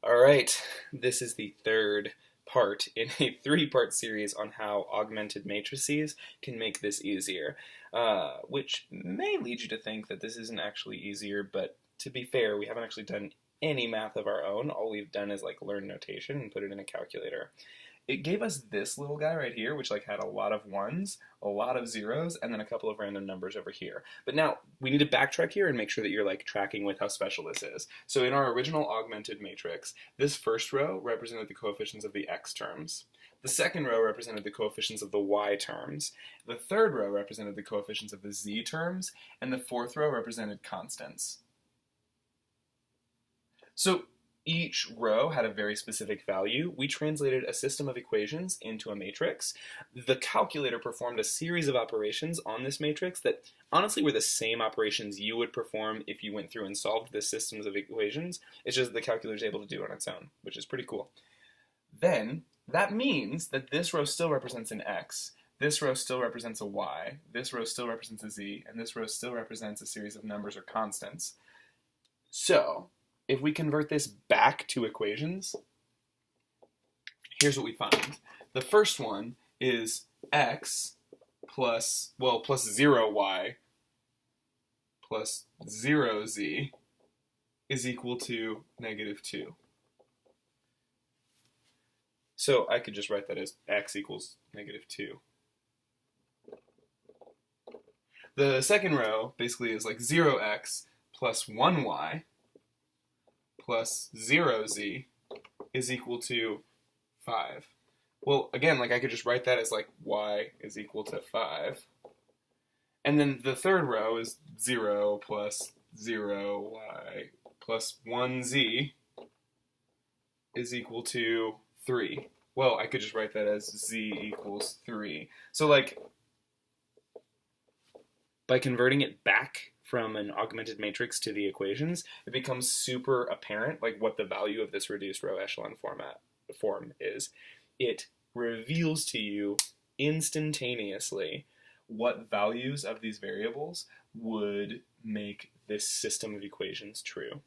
All right, this is the third part in a three-part series on how augmented matrices can make this easier, which may lead you to think that this isn't actually easier, but to be fair, we haven't actually done any math of our own. All we've done is like learn notation and put it in a calculator. It gave us this little guy right here, which like had a lot of ones, a lot of zeros, and then a couple of random numbers over here. But now we need to backtrack here and make sure that you're like tracking with how special this is. So in our original augmented matrix, this first row represented the coefficients of the x terms. The second row represented the coefficients of the y terms. The third row represented the coefficients of the z terms, and the fourth row represented constants. So each row had a very specific value. We translated a system of equations into a matrix. The calculator performed a series of operations on this matrix that honestly were the same operations you would perform if you went through and solved the systems of equations. It's just the calculator is able to do it on its own, which is pretty cool. Then that means that this row still represents an x, this row still represents a y, this row still represents a z, and this row still represents a series of numbers or constants. So if we convert this back to equations, here's what we find. The first one is x plus 0y plus 0z is equal to -2. So I could just write that as x equals -2. The second row basically is like 0x plus 1y plus 0z is equal to 5. Well, again, like I could just write that as like y is equal to 5. And then the third row is 0 plus 0y plus 1z is equal to 3. Well, I could just write that as z equals 3. So like, by converting it back from an augmented matrix to the equations, it becomes super apparent like what the value of this reduced row echelon form is. It reveals to you instantaneously what values of these variables would make this system of equations true.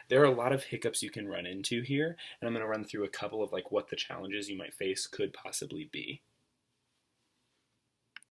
There are a lot of hiccups you can run into here, and I'm going to run through a couple of like what the challenges you might face could possibly be.